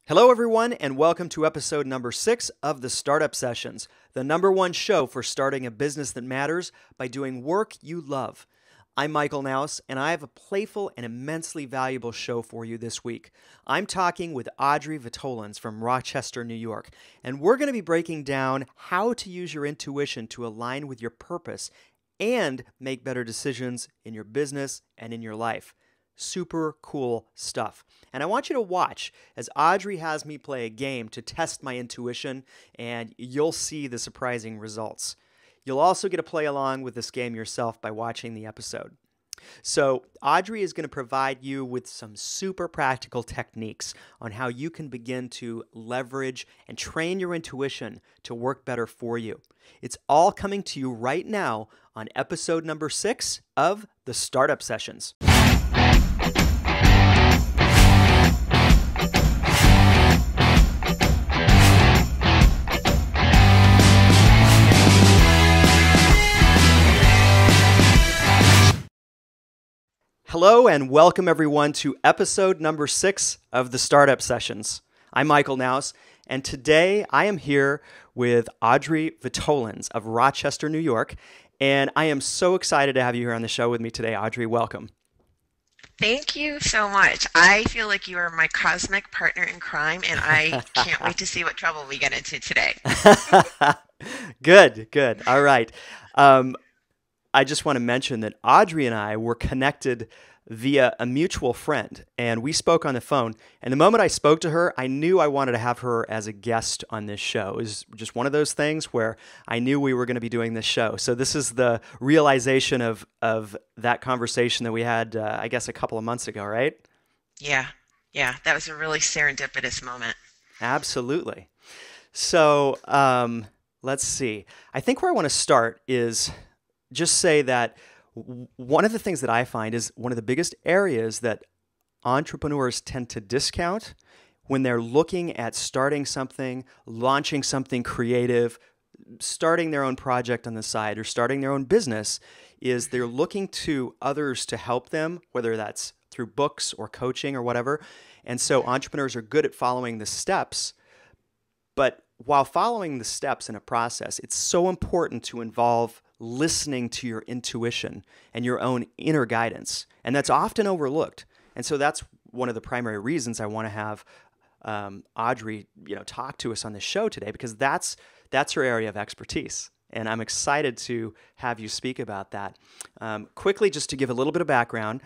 Hello, everyone, and welcome to episode number 6 of the Startup Sessions, the #1 show for starting a business that matters by doing work you love. I'm Michael Knouse, and I have a playful and immensely valuable show for you this week. I'm talking with Audrey Vitolins from Rochester, New York, and we're going to be breaking down how to use your intuition to align with your purpose and make better decisions in your business and in your life. Super cool stuff. And I want you to watch as Audrey has me play a game to test my intuition, and you'll see the surprising results. You'll also get to play along with this game yourself by watching the episode. So Audrey is going to provide you with some super practical techniques on how you can begin to leverage and train your intuition to work better for you. It's all coming to you right now on episode number 6 of the Startup Sessions. Hello and welcome everyone to episode number 6 of the Startup Sessions. I'm Michael Knouse, and today I am here with Audrey Vitolins of Rochester, New York, and I am so excited to have you here on the show with me today. Audrey, welcome. Thank you so much. I feel like you are my cosmic partner in crime, and I can't wait to see what trouble we get into today. Good. All right. I just want to mention that Audrey and I were connected via a mutual friend, and we spoke on the phone. And the moment I spoke to her, I knew I wanted to have her as a guest on this show. It was just one of those things where I knew we were going to be doing this show. So this is the realization of that conversation that we had, I guess, a couple of months ago, right? Yeah. That was a really serendipitous moment. Absolutely. So let's see. I think where I want to start is just say that one of the things that I find is one of the biggest areas that entrepreneurs tend to discount when they're looking at starting something, launching something creative, starting their own project on the side, or starting their own business, is they're looking to others to help them, whether that's through books or coaching or whatever. And so entrepreneurs are good at following the steps, but while following the steps in a process, it's so important to involve listening to your intuition and your own inner guidance. And that's often overlooked. And so that's one of the primary reasons I want to have Audrey, talk to us on the show today, because that's her area of expertise. And I'm excited to have you speak about that. Quickly, just to give a little bit of background,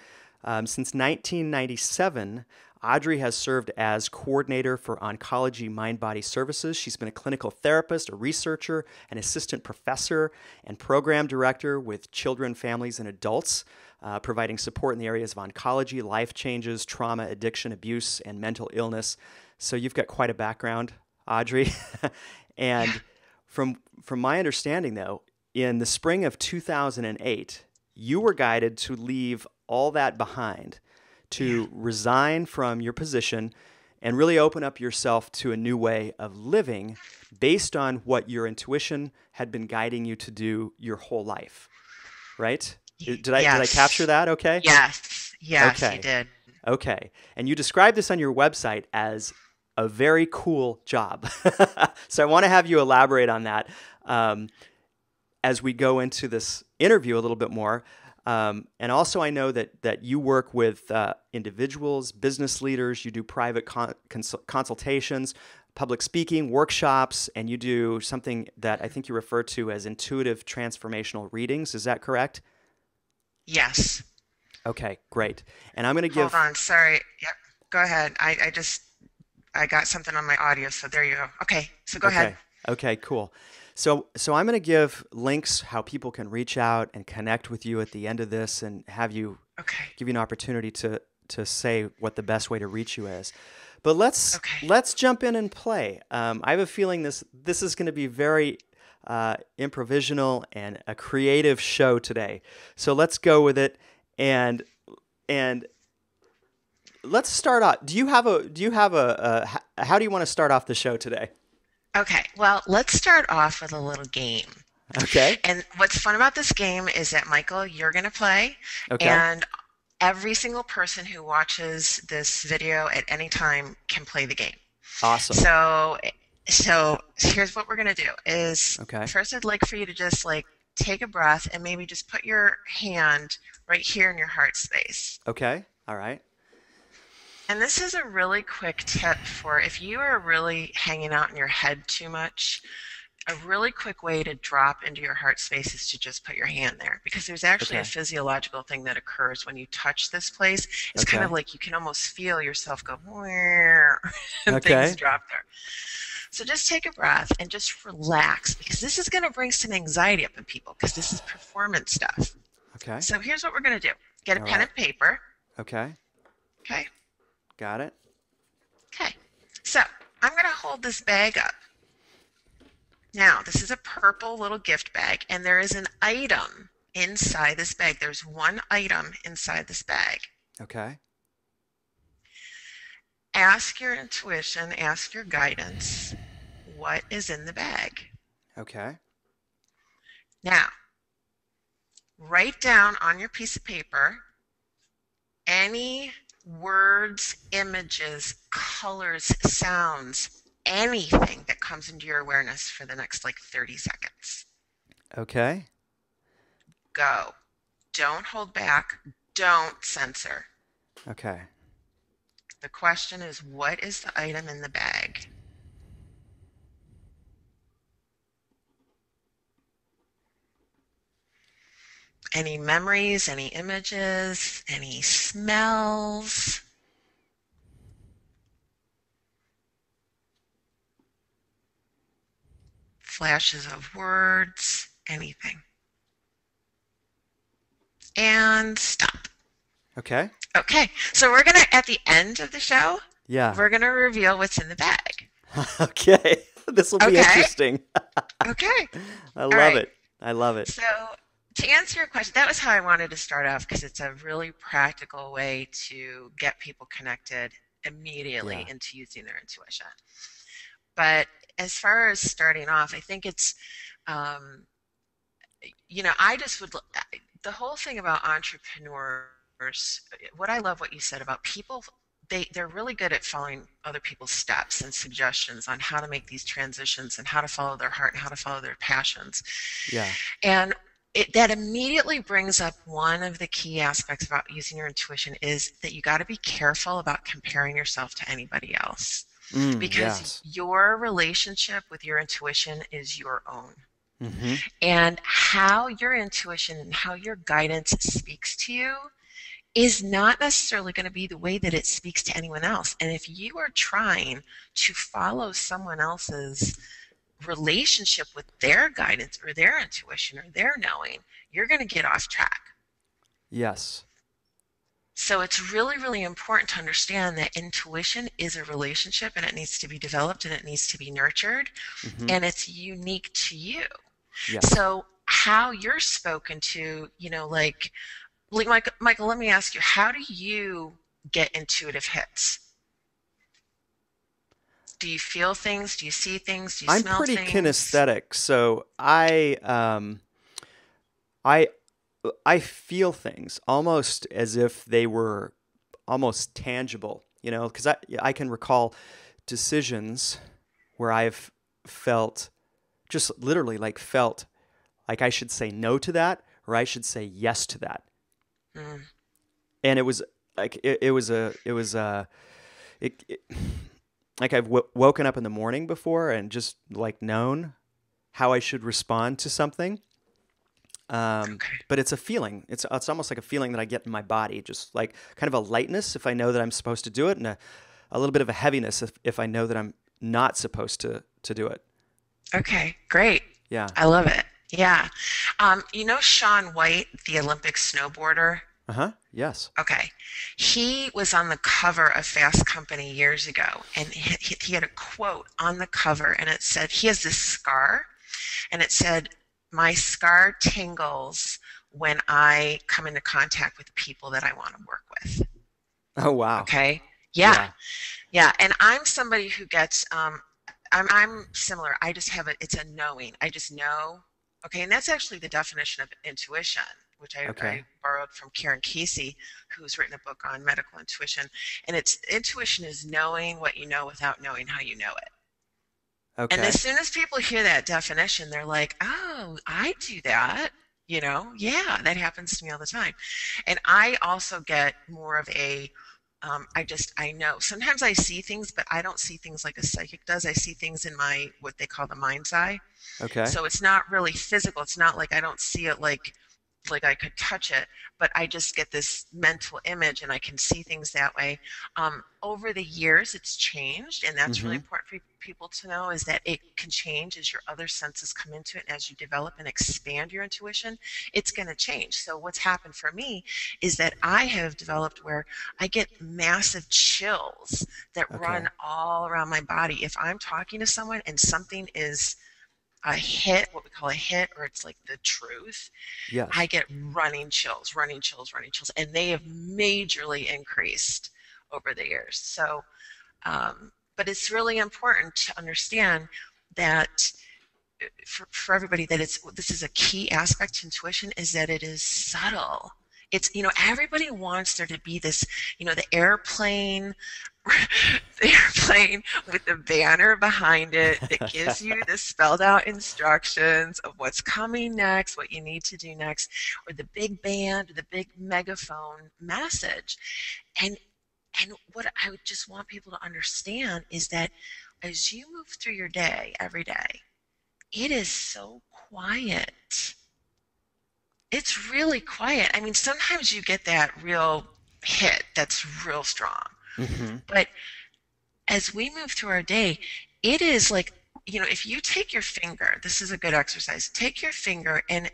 since 1997, Audrey has served as coordinator for oncology mind-body services. She's been a clinical therapist, a researcher, an assistant professor, and program director with children, families, and adults, providing support in the areas of oncology, life changes, trauma, addiction, abuse, and mental illness. So you've got quite a background, Audrey. And from my understanding, though, in the spring of 2008, you were guided to leave all that behind, to resign from your position and really open up yourself to a new way of living based on what your intuition had been guiding you to do your whole life, right? Did I capture that okay? Yes, okay. You did. Okay. And you described this on your website as a very cool job. So I want to have you elaborate on that as we go into this interview a little bit more. And also I know that you work with individuals, business leaders, you do private consultations, public speaking, workshops, and you do something that I think you refer to as intuitive transformational readings. Is that correct? Yes. Okay, great. And I'm going to give... Hold on, sorry. Yep, go ahead. I got something on my audio, so there you go. Okay, so go ahead. Okay, cool. So I'm going to give links how people can reach out and connect with you at the end of this, and have you give you an opportunity to say what the best way to reach you is. But let's jump in and play. I have a feeling this is going to be very improvisational and a creative show today. So let's go with it, and let's start off. How do you want to start off the show today? Okay, well, let's start off with a little game. Okay. And what's fun about this game is that, Michael, you're going to play, okay, and every single person who watches this video at any time can play the game. Awesome. So, so here's what we're gonna do is Okay. first I'd like for you to just like take a breath and maybe just put your hand right here in your heart space. Okay. All right. And this is a really quick tip for if you are really hanging out in your head too much. A really quick way to drop into your heart space is to just put your hand there because there's actually a Okay. physiological thing that occurs when you touch this place. It's kind of Okay. like you can almost feel yourself go "Where," and things Okay. drop there. So just take a breath and just relax because this is going to bring some anxiety up in people because this is performance stuff. Okay. So here's what we're going to do. Get a All pen right. and paper. Okay. Okay. Got it. Okay. So I'm going to hold this bag up. Now, this is a purple little gift bag, and there is an item inside this bag. There's one item inside this bag. Okay. Ask your intuition, ask your guidance, what is in the bag? Okay. Now, write down on your piece of paper any words, images, colors, sounds, anything that comes into your awareness for the next like 30 seconds. Okay. Go. Don't hold back. Don't censor. Okay. The question is, what is the item in the bag? Any memories, any images, any smells? Flashes of words, anything. And stop. Okay. Okay, so we're going to, at the end of the show, Yeah. we're going to reveal what's in the bag. Okay. This will be Okay. interesting. Okay. I All love right. it. I love it. So, to answer your question, that was how I wanted to start off because it's a really practical way to get people connected immediately Yeah. into using their intuition. But as far as starting off, I think it's, um, I just would, the whole thing about entrepreneurs, what I love what you said about people, they're really good at following other people's steps and suggestions on how to make these transitions and how to follow their heart and how to follow their passions. Yeah. And that immediately brings up one of the key aspects about using your intuition is that you got to be careful about comparing yourself to anybody else because Yes. your relationship with your intuition is your own. Mm-hmm. And how your intuition and how your guidance speaks to you is not necessarily going to be the way that it speaks to anyone else. And if you are trying to follow someone else's relationship with their guidance or their intuition or their knowing, you're going to get off track. Yes. So it's really, really important to understand that intuition is a relationship and it needs to be developed and it needs to be nurtured Mm-hmm. and it's unique to you. Yes. So how you're spoken to, Michael, let me ask you, how do you get intuitive hits? Do you feel things? Do you see things? Do you I'm smell pretty things? kinesthetic, so I feel things almost as if they were almost tangible, because I can recall decisions where I've felt just literally felt like I should say no to that or I should say yes to that. Mm. And it was like like I've woken up in the morning before and just known how I should respond to something. Okay. But it's a feeling. It's almost like a feeling that I get in my body, just like kind of a lightness if I know that I'm supposed to do it, and a little bit of a heaviness if I know that I'm not supposed to do it. Okay, great. Yeah. I love it. Yeah. Shaun White, the Olympic snowboarder? Yes. Okay. He was on the cover of Fast Company years ago, and he had a quote on the cover, and it said, he has this scar, and it said, "My scar tingles when I come into contact with people that I want to work with." Oh wow. Okay. Yeah. Yeah. And I'm somebody who gets, I'm similar. I just have it's a knowing. I just know. Okay. And that's actually the definition of intuition, which I Okay. borrowed from Karen Casey, who's written a book on medical intuition. And it's intuition is knowing what you know without knowing how you know it. And as Okay. soon as people hear that definition, they're like, oh, I do that. Yeah, that happens to me all the time. And I also get more of I know. Sometimes I see things, but I don't see things like a psychic does. I see things in what they call the mind's eye. Okay. So it's not really physical. It's not like I don't see it like I could touch it, but I just get this mental image and I can see things that way. Over the years, it's changed, and that's really Mm-hmm. important for people to know is that it can change as your other senses come into it, and as you develop and expand your intuition, it's going to change. So what's happened for me is that I have developed where I get massive chills that run Okay. all around my body. If I'm talking to someone and something is a hit, what we call a hit, or it's like the truth, I Yes. get running chills, running chills, running chills, and they have majorly increased over the years. So, but it's really important to understand that for everybody that this is a key aspect to intuition is that it is subtle. It's, everybody wants there to be this, the airplane, the airplane with the banner behind it that gives you the spelled out instructions of what's coming next, what you need to do next, or the big band or the big megaphone message. And what I would just want people to understand is that as you move through your day every day, it is so quiet. It's really quiet. I mean, sometimes you get that real hit that's real strong. Mm-hmm. But as we move through our day, it is like, if you take your finger, this is a good exercise, take your finger and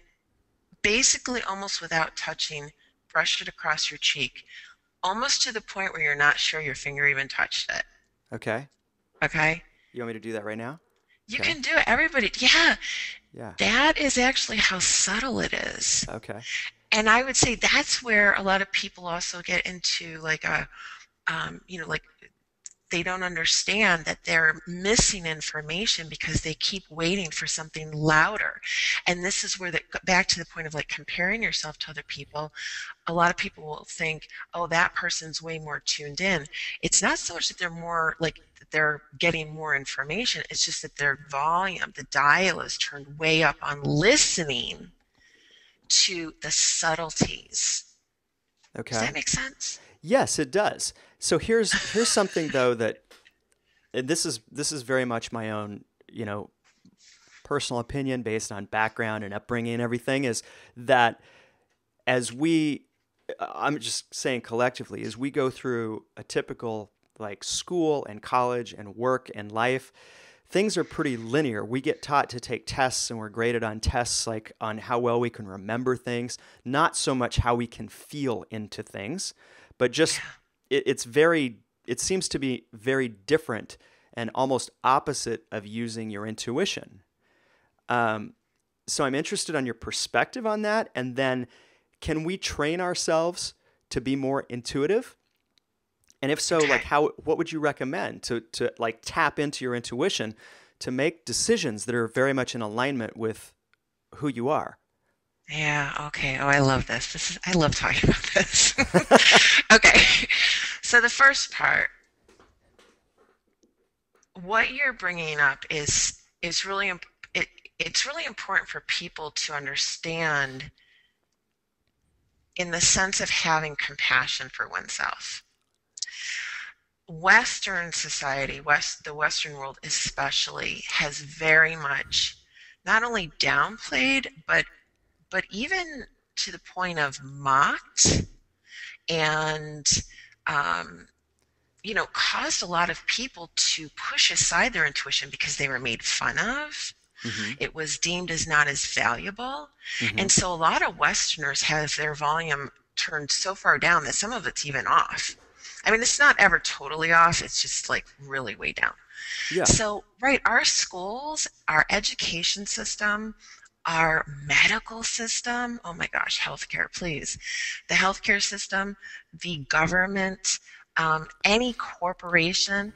basically almost without touching, brush it across your cheek, almost to the point where you're not sure your finger even touched it. Okay. Okay? You want me to do that right now? You Okay. can do it. Everybody, yeah, Yeah. that is actually how subtle it is. Okay. And I would say that's where a lot of people also get into like like they don't understand that they're missing information because they keep waiting for something louder. And this is where back to the point of like comparing yourself to other people. A lot of people will think, oh, that person's way more tuned in. It's not so much that they're more like that they're getting more information. It's just that their volume, the dial is turned way up on listening to the subtleties. Does that Okay. make sense? Yes, it does. So here's something though that and this is very much my own, personal opinion based on background and upbringing and everything is that as we I'm just saying collectively as we go through a typical like school and college and work and life, things are pretty linear. We get taught to take tests and we're graded on tests like on how well we can remember things, not so much how we can feel into things, but just it seems to be very different and almost opposite of using your intuition. Um, so I'm interested on your perspective on that. And then can we train ourselves to be more intuitive? And if so, like Okay. what would you recommend to like tap into your intuition to make decisions that are very much in alignment with who you are? Yeah, okay. Oh, I love this. I love talking about this. Okay. So the first part, what you're bringing up is really it's really important for people to understand in the sense of having compassion for oneself. Western society, the Western world especially, has very much not only downplayed but even to the point of mocked and um, caused a lot of people to push aside their intuition because they were made fun of. Mm-hmm. It was deemed as not as valuable. Mm-hmm. And so a lot of Westerners have their volume turned so far down that some of it's even off. I mean, it's not ever totally off, it's just like really way down. Yeah. So, right, our schools, our education system, our medical system, oh my gosh, healthcare, please. The healthcare system, the government, any corporation.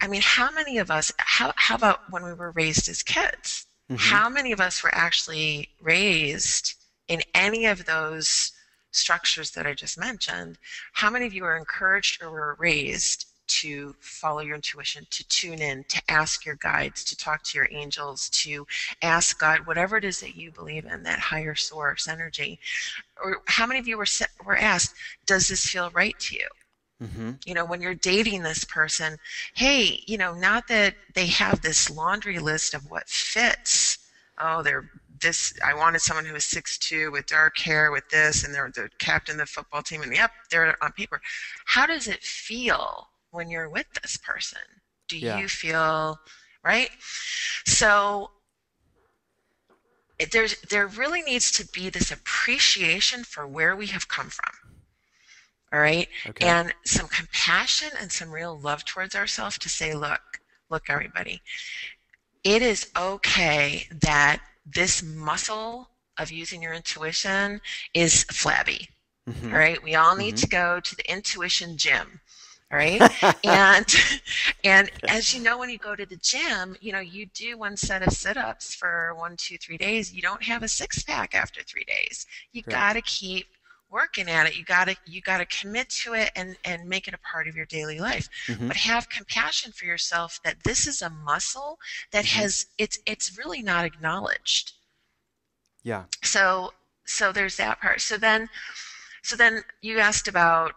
I mean, how many of us, how about when we were raised as kids? Mm-hmm. How many of us were actually raised in any of those structures that I just mentioned, how many of you are encouraged or were raised to follow your intuition, to tune in, to ask your guides, to talk to your angels, to ask God, whatever it is that you believe in, that higher source energy? Or how many of you were asked, does this feel right to you? Mm-hmm. When you're dating this person, hey, not that they have this laundry list of what fits. Oh, I wanted someone who was 6'2" with dark hair with this, and they're the captain of the football team, and yep, they're on paper. How does it feel when you're with this person? Do Yeah. you feel right? So there really needs to be this appreciation for where we have come from. All right. Okay. And some compassion and some real love towards ourselves to say, look, everybody, it is okay that this muscle of using your intuition is flabby. Mm-hmm. All right. We all need Mm-hmm. to go to the intuition gym. All right. And as you know, when you go to the gym, you do one set of sit-ups for 1, 2, 3 days. You don't have a six-pack after 3 days. You Right. got to keep working at it. You gotta commit to it and make it a part of your daily life. Mm-hmm. But have compassion for yourself that this is a muscle that Mm-hmm. it's really not acknowledged. Yeah. So there's that part. So then you asked about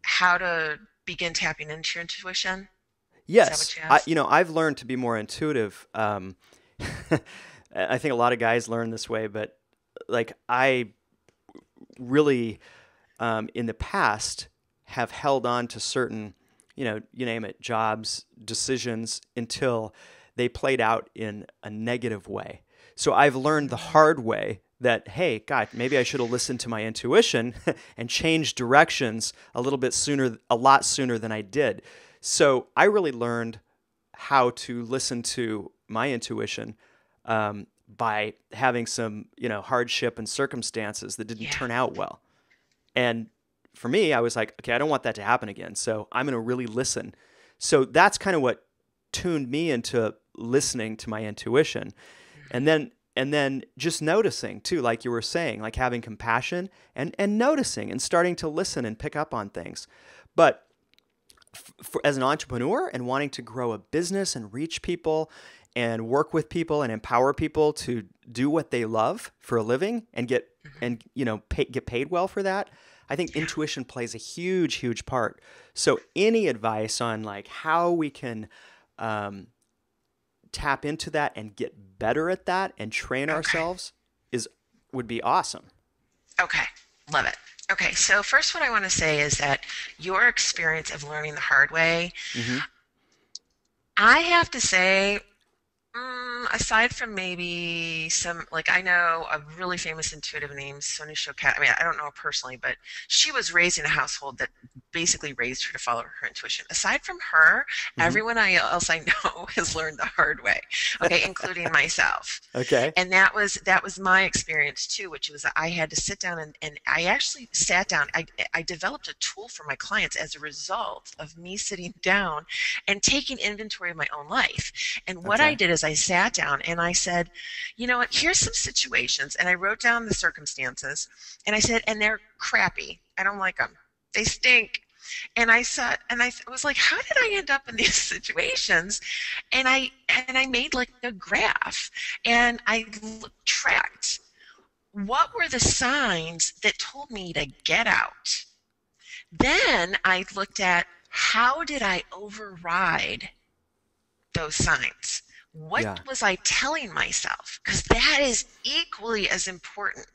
how to begin tapping into your intuition. Is that Yes. what you asked? I've learned to be more intuitive. I think a lot of guys learn this way, but like I really, in the past, have held on to certain, you name it, jobs, decisions until they played out in a negative way. So I've learned the hard way that, hey, God, maybe I should have listened to my intuition and changed directions a lot sooner than I did. So I really learned how to listen to my intuition by having some, hardship and circumstances that didn't Yeah. turn out well. And for me, I was like, okay, I don't want that to happen again. So I'm going to really listen. So that's kind of what tuned me into listening to my intuition. And then just noticing too, like you were saying, like having compassion and noticing and starting to listen and pick up on things. But as an entrepreneur and wanting to grow a business and reach people and work with people and empower people to do what they love for a living and get paid well for that, I think intuition plays a huge, huge part. So any advice on like how we can tap into that and get better at that and train Okay. ourselves would be awesome. Okay. Love it. Okay. So first, what I want to say is that your experience of learning the hard way, Mm-hmm. I have to say, aside from maybe some, like I know a really famous intuitive named Sonu Shokat. I mean, I don't know her personally, but she was raised in a household that basically raised her to follow her intuition. Aside from her, Mm-hmm. everyone else I know has learned the hard way, okay, including myself. Okay. And that was my experience too, which was that I had to sit down and I actually sat down. I developed a tool for my clients as a result of me sitting down and taking inventory of my own life. And what I Okay. did is I sat down and I said, you know what, here's some situations. And I wrote down the circumstances and I said, and they're crappy. I don't like them. They stink. And I said, and I was like, how did I end up in these situations? And I made like a graph and I tracked what were the signs that told me to get out. Then I looked at how did I override those signs? What Yeah. was I telling myself? Because that is equally as important,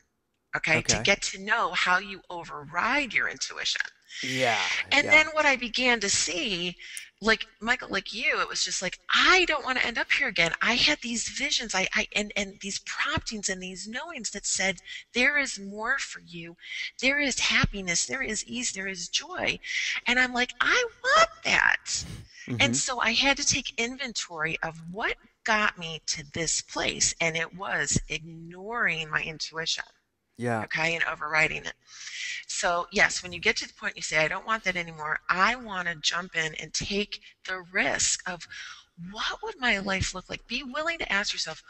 okay, to Okay. get to know how you override your intuition. Yeah. And Yeah. then what I began to see, like Michael, like you, it was just like, I don't want to end up here again. I had these visions, and these promptings and these knowings that said, there is more for you. There is happiness, there is ease, there is joy. And I'm like, I want that. Mm-hmm. And so I had to take inventory of what got me to this place. And it was ignoring my intuition, Yeah. okay, and overriding it. So yes, when you get to the point you say, I don't want that anymore, I want to jump in and take the risk of what would my life look like? Be willing to ask yourself,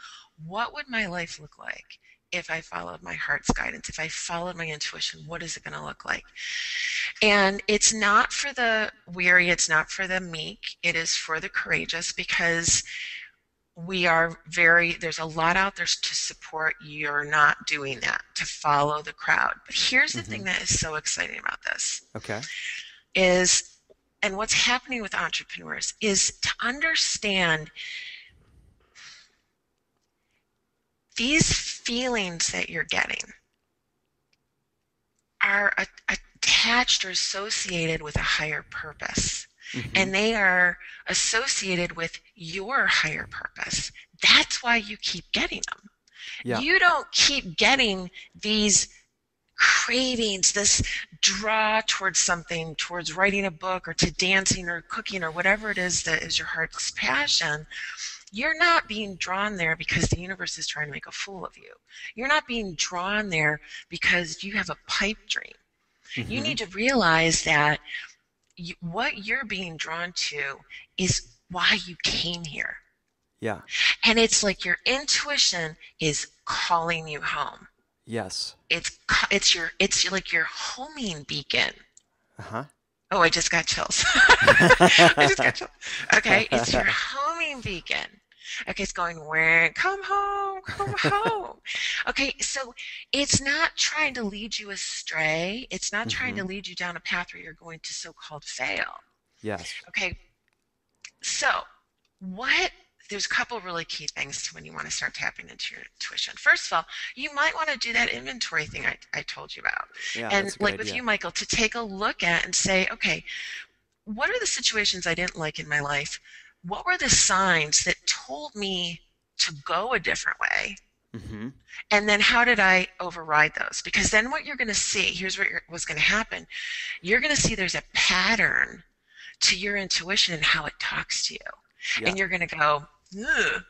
what would my life look like if I followed my heart's guidance, if I followed my intuition, what is it going to look like? And it's not for the weary, it's not for the meek, it is for the courageous, because there's a lot out there to support you're not doing that, to follow the crowd. But here's the Mm-hmm. thing that is so exciting about this Okay. is, and what's happening with entrepreneurs is to understand these feelings that you're getting are attached or associated with a higher purpose. Mm-hmm. And they are associated with your higher purpose. That's why you keep getting them. Yeah. You don't keep getting these cravings, this draw towards something, towards writing a book or to dancing or cooking or whatever it is that is your heart's passion. You're not being drawn there because the universe is trying to make a fool of you. You're not being drawn there because you have a pipe dream. You Mm-hmm. need to realize that what you're being drawn to is why you came here. Yeah. And it's like your intuition is calling you home. Yes. It's like your homing beacon. Uh-huh. Oh, I just got chills. I just got chills. Okay, it's your homing beacon. Okay, it's going, where? Come home, come home. Okay, so it's not trying to lead you astray. It's not trying Mm-hmm. to lead you down a path where you're going to so-called fail. Yes. Okay, so what there's a couple really key things to when you want to start tapping into your intuition. First of all, you might want to do that inventory thing I told you about. Yeah, And that's a good like with idea. you, Michael, to take a look at and say, okay, what are the situations I didn't like in my life? What were the signs that told me to go a different way? Mm-hmm. And then how did I override those? Because then what you're going to see, here's what's going to happen. You're going to see there's a pattern to your intuition and how it talks to you. Yeah. And you're going to go, ugh,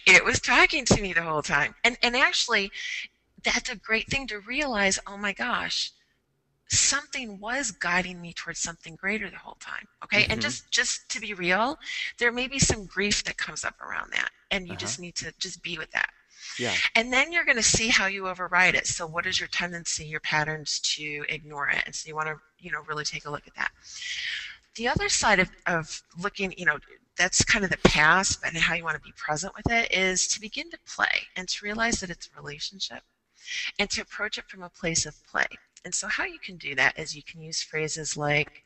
it was talking to me the whole time. And actually, that's a great thing to realize, oh my gosh, something was guiding me towards something greater the whole time. Okay? And Mm-hmm. just to be real, there may be some grief that comes up around that. And you Uh-huh. just need to just be with that. Yeah. And then you're going to see how you override it. So what is your tendency, your patterns to ignore it? And so you want to, really take a look at that. The other side of looking, that's kind of the past, but how you want to be present with it is to begin to play and to realize that it's a relationship and to approach it from a place of play. And so how you can do that is you can use phrases like,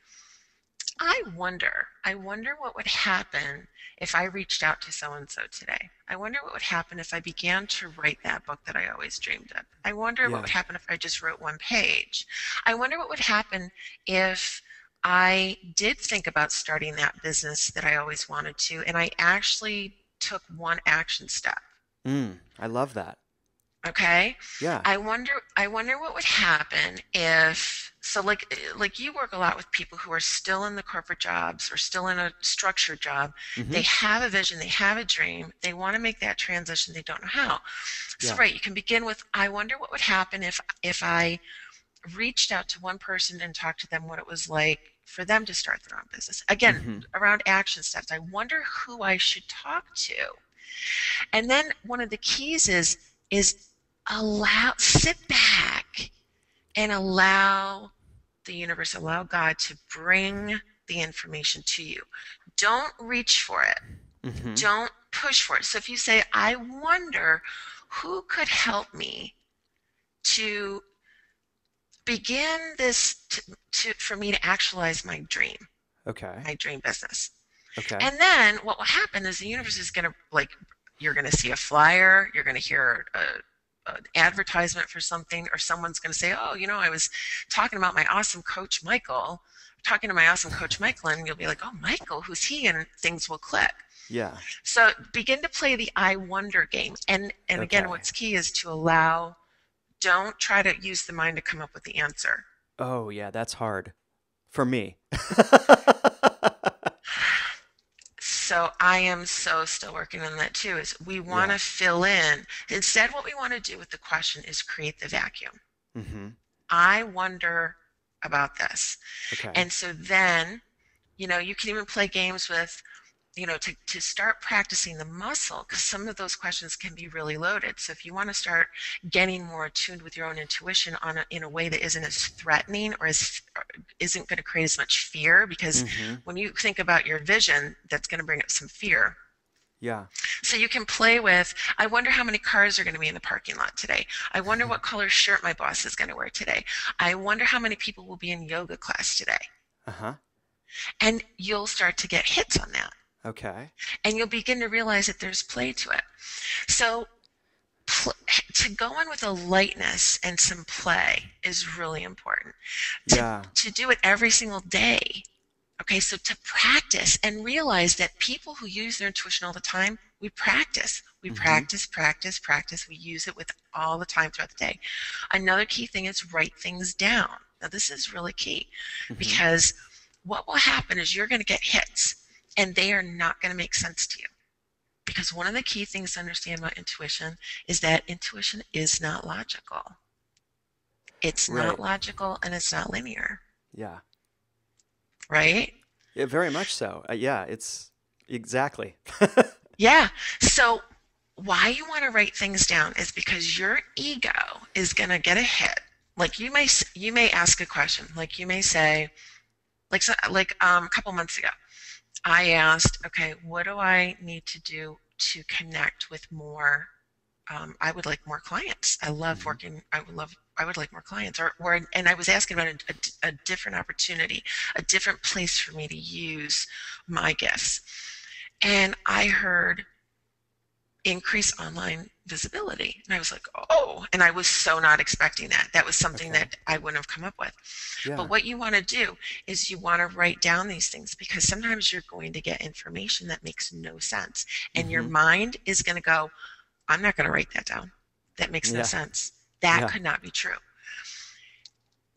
I wonder what would happen if I reached out to so and so today. I wonder what would happen if I began to write that book that I always dreamed of. I wonder what Yeah. would happen if I just wrote one page. I wonder what would happen if I did think about starting that business that I always wanted to, and I actually took one action step. I love that. Okay? Yeah. I wonder what would happen if, so like you work a lot with people who are still in the corporate jobs or still in a structured job. Mm-hmm. They have a vision, they have a dream, they want to make that transition, they don't know how. So Yeah. right, you can begin with, I wonder what would happen if I reached out to one person and talked to them what it was like for them to start their own business. Again, Mm-hmm. around action steps. I wonder who I should talk to. And then one of the keys is sit back and allow the universe, allow God to bring the information to you. Don't reach for it. Mm-hmm. Don't push for it. So if you say, I wonder who could help me to begin this for me to actualize Okay. my dream business. Okay. And then what will happen is the universe is going to you're going to see a flyer, you're going to hear an advertisement for something, or someone's going to say, oh, I was talking about my awesome coach Michael, talking to my awesome coach Michael, and you'll be like, oh, Michael, who's he? And things will click. Yeah. So begin to play the I wonder game. And again, Okay. what's key is don't try to use the mind to come up with the answer. Oh, yeah, that's hard for me. So I am still working on that too, is we want Yeah. to fill in. Instead, what we want to do with the question is create the vacuum. Mm-hmm. I wonder about this. Okay. And so then, you can even play games with, to start practicing the muscle, because some of those questions can be really loaded. So if you want to start getting more attuned with your own intuition in a way that isn't as threatening or isn't going to create as much fear, because Mm-hmm. when you think about your vision, that's going to bring up some fear. Yeah. So you can play with, I wonder how many cars are going to be in the parking lot today. I wonder what color shirt my boss is going to wear today. I wonder how many people will be in yoga class today. Uh-huh. And you'll start to get hits on that. Okay. And you'll begin to realize that there's play to it. So to go on with a lightness and some play is really important. Yeah. To do it every single day. Okay, so to practice and realize that people who use their intuition all the time, we practice. We Mm-hmm. practice, practice, practice. We use it with all the time throughout the day. Another key thing is write things down. Now, this is really key Mm-hmm. because what will happen is you're going to get hits and they are not going to make sense to you. Because one of the key things to understand about intuition is that intuition is not logical. It's not Right. logical and it's not linear, Yeah. right? Yeah, very much so. Yeah, it's exactly. Yeah. So why you want to write things down is because your ego is going to get a hit. Like you may ask a question. Like you may say, a couple months ago, I asked, okay, what do I need to do to connect with more? I would like more clients. I love Mm-hmm. working. I would like more clients. And I was asking about a different opportunity, a different place for me to use my gifts. And I heard increase online visibility. And I was like, oh, and I was so not expecting that. That was something Okay. that I wouldn't have come up with. Yeah. But what you want to do is you want to write down these things because sometimes you're going to get information that makes no sense. And your Mm-hmm. mind is going to go, I'm not going to write that down. That makes no Yeah. sense. That Yeah. could not be true.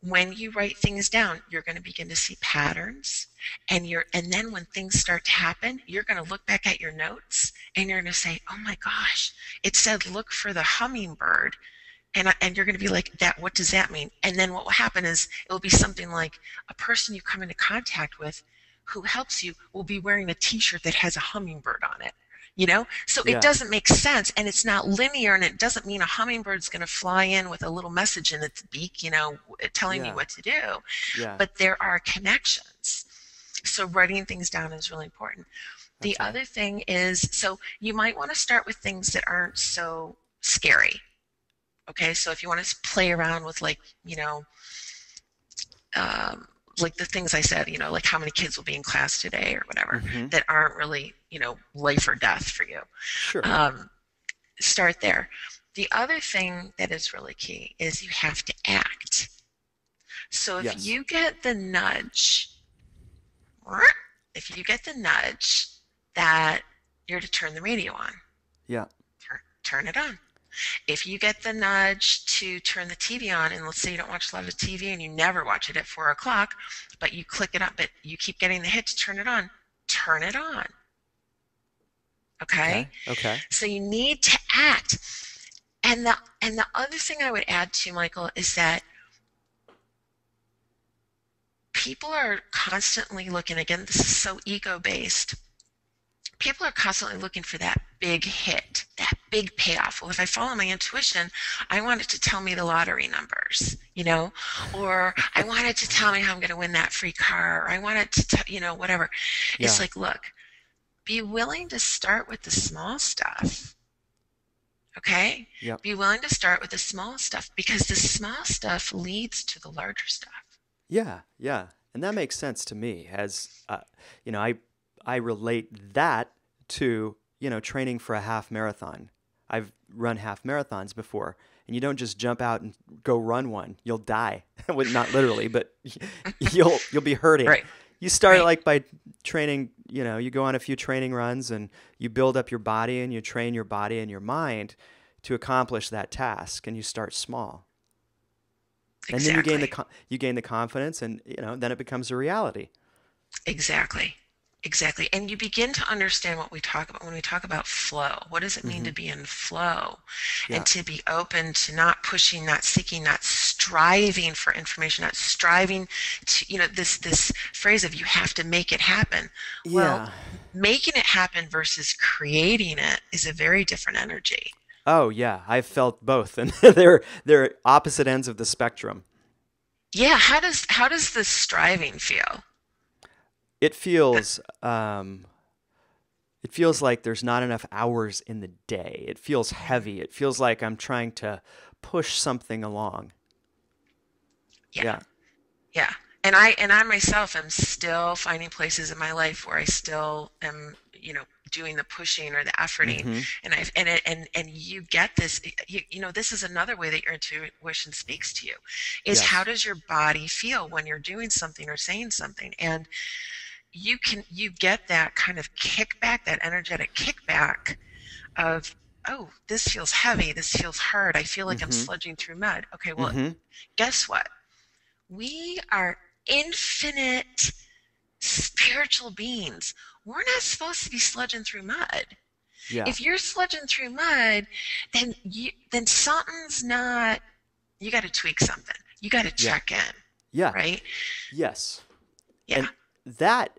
When you write things down, you're going to begin to see patterns. And then when things start to happen, you're going to look back at your notes and you're going to say, oh my gosh, it said look for the hummingbird. And you're going to be like, that, what does that mean? And then what will happen is it will be something like a person you come into contact with who helps you will be wearing a t-shirt that has a hummingbird on it. So it Yeah. doesn't make sense and it's not linear, and it doesn't mean a hummingbird's going to fly in with a little message in its beak, telling you Yeah. what to do. Yeah. But there are connections. So writing things down is really important. The Okay. other thing is, so you might want to start with things that aren't so scary. Okay, so if you want to play around with um, like the things I said, like how many kids will be in class today or whatever, Mm-hmm. that aren't really, life or death for you. Sure. Um, Start there. The other thing that is really key is you have to act. So Yes. if you get the nudge that you're to turn the radio on, Yeah. turn it on. If you get the nudge to turn the TV on, and let's say you don't watch a lot of TV and you never watch it at 4 o'clock, but you click it up, but you keep getting the hit to turn it on, turn it on. Okay? Okay. Okay. So you need to act. And the other thing I would add to, Michael, is that people are constantly looking, again, this is so ego based. People are constantly looking for that big hit, that big payoff. Well, if I follow my intuition, I want it to tell me the lottery numbers, or I want it to tell me how I'm going to win that free car, or I want it to, whatever. It's Yeah. like, look, be willing to start with the small stuff. Okay? Yep. Be willing to start with the small stuff because the small stuff leads to the larger stuff. Yeah. Yeah. And that makes sense to me as, I relate that to, training for a half marathon. I've run half marathons before, and you don't just jump out and go run one. You'll die. Well, not literally, but you'll be hurting. Right. You start Right. like by training, you go on a few training runs and you build up your body and you train your body and your mind to accomplish that task, and you start small. And then Exactly. you gain the confidence, and then it becomes a reality. Exactly. Exactly. And you begin to understand what we talk about when we talk about flow. What does it mean Hmm. to be in flow? And Yeah. to be open to not pushing, not seeking, not striving for information, not striving to, this phrase of you have to make it happen. Well, Yeah. making it happen versus creating it is a very different energy. Oh yeah, I've felt both, and they're opposite ends of the spectrum. Yeah, how does the striving feel? It The- feels it feels like there's not enough hours in the day. It feels heavy. It feels like I'm trying to push something along. Yeah, Yeah. yeah. And I myself am still finding places in my life where I still am, doing the pushing or the efforting. Mm-hmm. And you get this, this is another way that your intuition speaks to you, is how Yes. does your body feel when you're doing something or saying something? And you get that kind of kickback, that energetic kickback of, oh, this feels heavy, this feels hard, I feel like I'm Mm-hmm. sludging through mud. Okay, well, Mm-hmm. guess what? We are infinite spiritual beings. We're not supposed to be sludging through mud. Yeah. If you're sludging through mud, then something's not. You got to tweak something. You got to Yeah. check in, Yeah. right? Yes. Yeah. And that,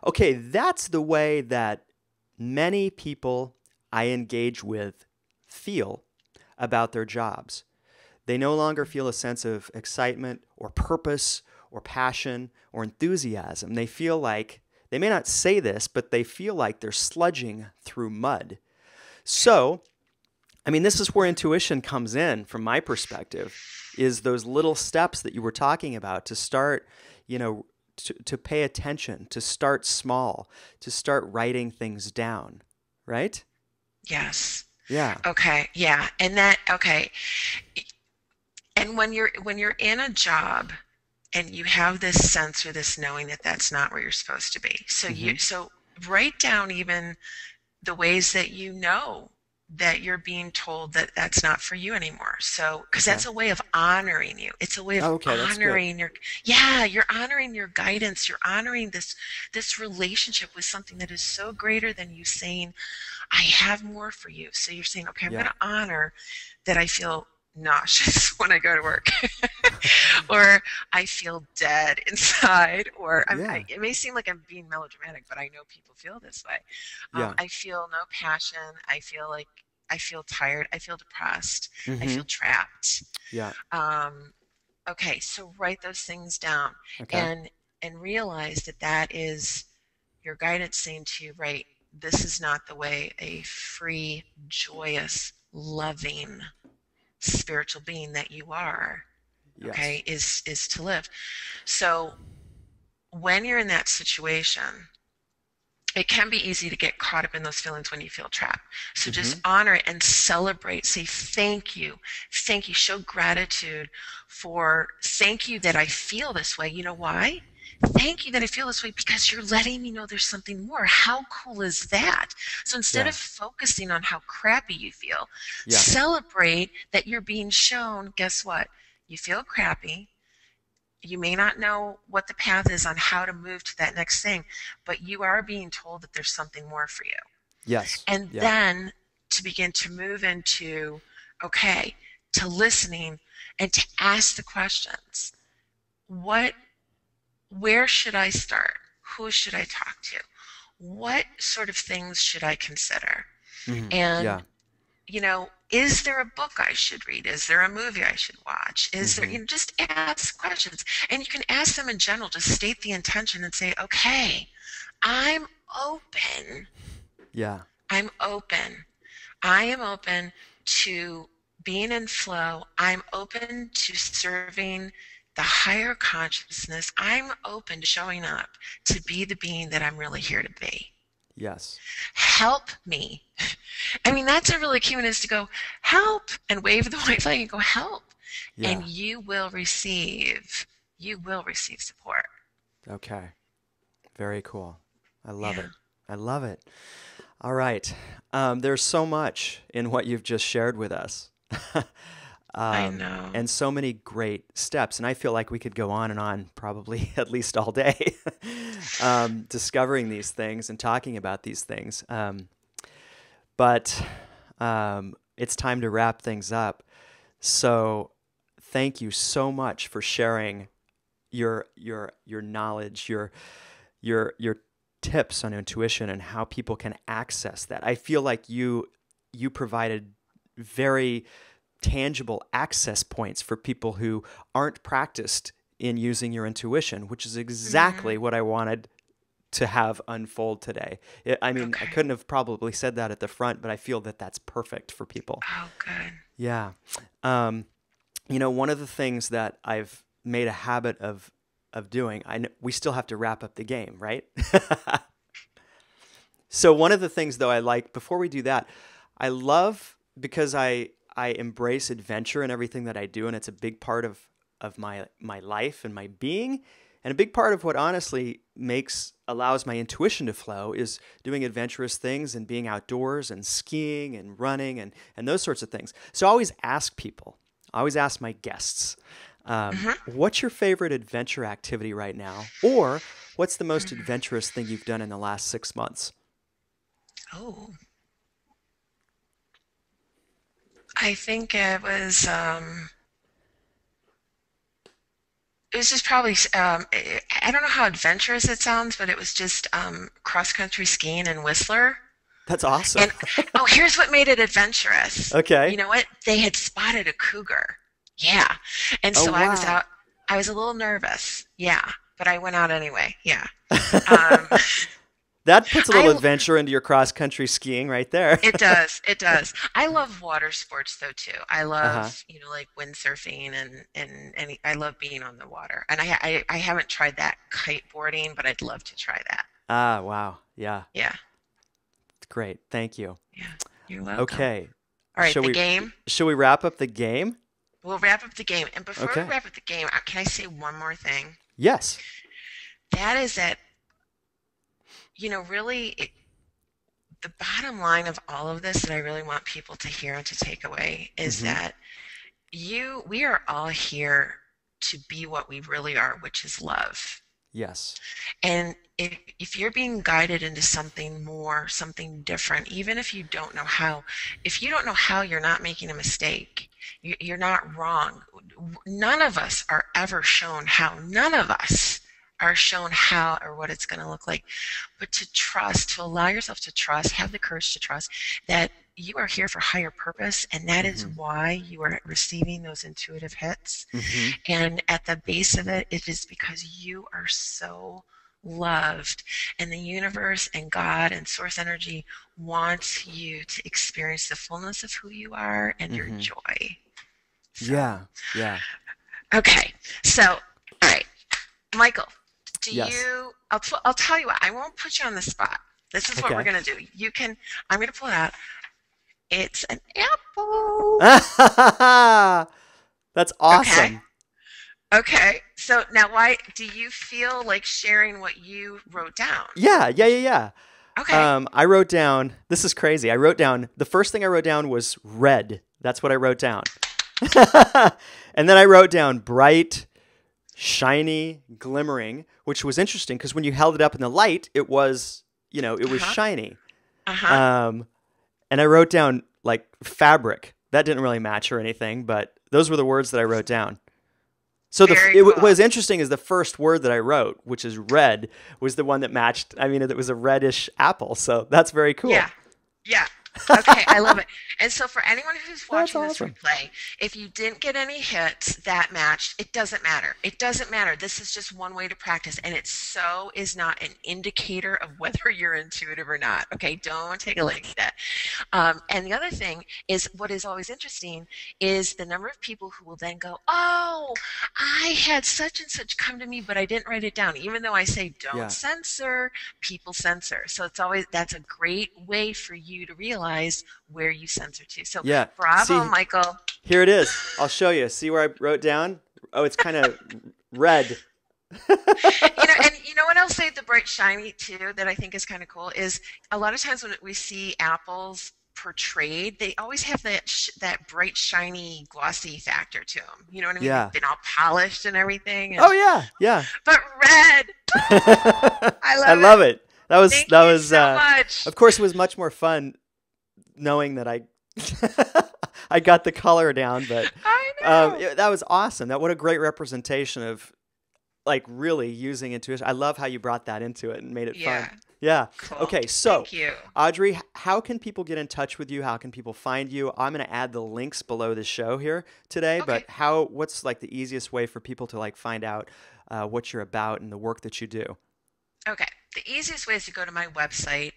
okay, that's the way that many people I engage with feel about their jobs. They no longer feel a sense of excitement or purpose or passion or enthusiasm. They feel like, they may not say this, but they feel like they're sludging through mud. So, I mean, this is where intuition comes in from my perspective, is those little steps that you were talking about to start, to pay attention, to start small, to start writing things down, right? Yes. Yeah. Okay. Yeah. Okay. And when you're in a job and you have this sense or this knowing that that's not where you're supposed to be. Mm-hmm. So write down even the ways that you know that you're being told that that's not for you anymore. So, because Okay. that's a way of honoring you. It's a way of Oh, okay, that's good. honoring yeah, you're honoring your guidance. You're honoring this relationship with something that is so greater than you saying, I have more for you. So you're saying, okay, I'm going Yeah. to honor that I feel nauseous when I go to work, or I feel dead inside, or Yeah. it may seem like I'm being melodramatic, but I know people feel this way. Yeah. I feel no passion. I feel tired. I feel depressed. I Mm-hmm. feel trapped. Yeah. Okay, so write those things down Okay. and realize that that is your guidance saying to you, right, this is not the way a free, joyous, loving spiritual being that you are, Yes. okay, is to live. So when you're in that situation, it can be easy to get caught up in those feelings when you feel trapped. So just Mm-hmm. honor it and celebrate. Say thank you. Thank you. Show gratitude for thank you that I feel this way. You know why? Thank you that I feel this way because you're letting me know there's something more. How cool is that? So instead Yeah. of focusing on how crappy you feel, Yeah. celebrate that you're being shown, guess what? You feel crappy. You may not know what the path is on how to move to that next thing, but you are being told that there's something more for you. Yes. And Yeah. then to begin to move into, okay, to listening and to ask the questions. What, where should I start? Who should I talk to? What sort of things should I consider? Mm-hmm. And Yeah. is there a book I should read? Is there a movie I should watch? Is there, Mm-hmm. just ask questions. And you can ask them in general, just state the intention and say, okay, I'm open. Yeah. I'm open. I am open to being in flow. I'm open to serving the higher consciousness. I'm open to showing up to be the being that I'm really here to be. Yes. Help me. I mean, that's a really key one, is to go help and wave the white flag and go help. And Yeah. you will receive support. Okay. Very cool. I love Yeah, it. I love it. All right. There's so much in what you've just shared with us. I know. And so many great steps. And I feel like we could go on and on, probably at least all day, discovering these things and talking about these things. But it's time to wrap things up. So thank you so much for sharing your knowledge, your tips on intuition and how people can access that. I feel like you provided very tangible access points for people who aren't practiced in using your intuition, which is exactly what I wanted to have unfold today. I mean, I couldn't have probably said that at the front, but I feel that that's perfect for people. Oh, good. Yeah. One of the things that I've made a habit of doing, we still have to wrap up the game, right? So one of the things, though, I like, before we do that, I love, because I embrace adventure in everything that I do, and it's a big part of my life and my being. And a big part of what honestly allows my intuition to flow is doing adventurous things and being outdoors and skiing and running and those sorts of things. So I always ask people, I always ask my guests, what's your favorite adventure activity right now? Or what's the most adventurous thing you've done in the last 6 months? Oh, I think it was just probably, I don't know how adventurous it sounds, but it was just cross-country skiing in Whistler. That's awesome. And here's what made it adventurous. Okay. You know what? They had spotted a cougar. Yeah. And so I was out. I was a little nervous. Yeah. But I went out anyway. Yeah. That puts a little adventure into your cross-country skiing right there. It does. It does. I love water sports though too. I love, like windsurfing and I love being on the water. And I haven't tried that kiteboarding, but I'd love to try that. Ah, wow. Yeah. Yeah. Great. Thank you. Yeah. You're welcome. Okay. All right. Game. Shall we wrap up the game? We'll wrap up the game. And before we wrap up the game, can I say one more thing? Yes. That is that, really, the bottom line of all of this that I really want people to hear and to take away is that we are all here to be what we really are, which is love. Yes. And if you're being guided into something more, something different, even if you don't know how, you're not making a mistake. You're not wrong. None of us are ever shown how. None of us are shown how or what it's going to look like. But to trust, to allow yourself to trust, have the courage to trust that you are here for higher purpose, and that is why you are receiving those intuitive hits. And at the base of it, it is because you are so loved, and the universe and God and source energy wants you to experience the fullness of who you are and your joy. So, yeah. Okay, so, all right, Michael, Yes. I'll tell you what, I won't put you on the spot. This is what we're going to do. I'm going to pull it out. It's an apple. That's awesome. Okay. So now, why do you feel like sharing what you wrote down? Yeah. Okay. I wrote down, this is crazy. The first thing I wrote down was red. That's what I wrote down. And then I wrote down bright, shiny, glimmering, which was interesting because when you held it up in the light, it was, it was shiny. And I wrote down like fabric. That didn't really match or anything, but those were the words that I wrote down. So what was interesting is the first word that I wrote, which is red, was the one that matched. I mean, it was a reddish apple. So that's very cool. Yeah. Okay, I love it. And so for anyone who's watching this awesome. replay, if you didn't get any hits that matched, it doesn't matter. It doesn't matter. This is just one way to practice, and it is not an indicator of whether you're intuitive or not. Okay, don't take it like that. And the other thing is, what is always interesting is the number of people who will then go, oh, I had such and such come to me, but I didn't write it down. Even though I say don't censor, people censor. So that's a great way for you to realize where you censor to. So bravo, Michael. Here it is. I'll show you. See where I wrote down? Oh, it's kind of red. And you know what I'll say, the bright shiny too, that I think is kind of cool, is a lot of times when we see apples portrayed, they always have that bright shiny glossy factor to them. You know what I mean? Yeah. They've been all polished and everything. And, yeah. But red. I love it. That was Thank you so much. Of course, it was much more fun knowing that I got the color down, but I know. that was awesome. What a great representation of like really using intuition. I love how you brought that into it and made it fun. Yeah. Yeah. Cool. Okay. So, Thank you. Audrey, how can people get in touch with you? How can people find you? I'm going to add the links below the show here today, Okay. but what's like the easiest way for people to like find out what you're about and the work that you do? Okay. The easiest way is to go to my website,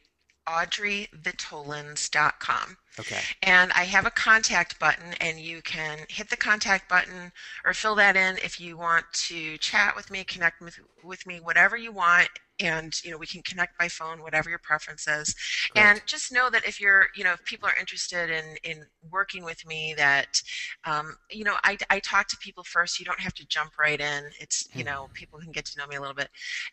audreyvitolins.com. Okay. And I have a contact button, and you can hit the contact button or fill that in if you want to chat with me, connect with me, whatever you want. And, we can connect by phone, whatever your preference is. And Great. just know that if if people are interested in working with me, that, I talk to people first. You don't have to jump right in. It's, people can get to know me a little bit.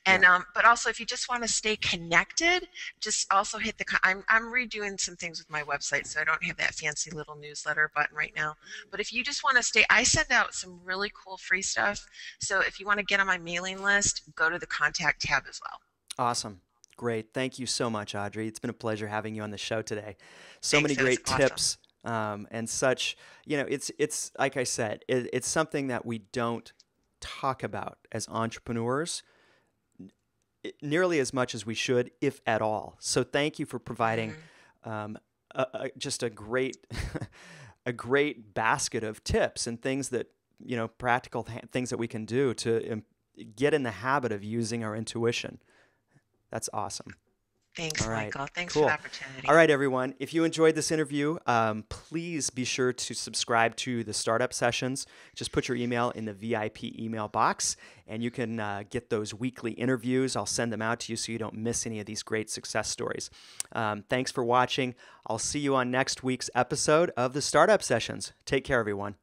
Yeah. And, but also if you just want to stay connected, just also hit I'm redoing some things with my website, so I don't have that fancy little newsletter button right now. But if you just want to stay, I send out some really cool free stuff. So if you want to get on my mailing list, go to the contact tab as well. Awesome. Great. Thank you so much, Audrey. It's been a pleasure having you on the show today. So many Thanks. It was great awesome. tips and such. It's like I said, it's something that we don't talk about as entrepreneurs nearly as much as we should, if at all. So thank you for providing Mm-hmm. just a great a great basket of tips and things that practical things that we can do to get in the habit of using our intuition. That's awesome. Thanks, All right. Michael. Thanks for Cool. the opportunity. All right, everyone. If you enjoyed this interview, please be sure to subscribe to the Startup Sessions. Just put your email in the VIP email box, and you can get those weekly interviews. I'll send them out to you so you don't miss any of these great success stories. Thanks for watching. I'll see you on next week's episode of the Startup Sessions. Take care, everyone.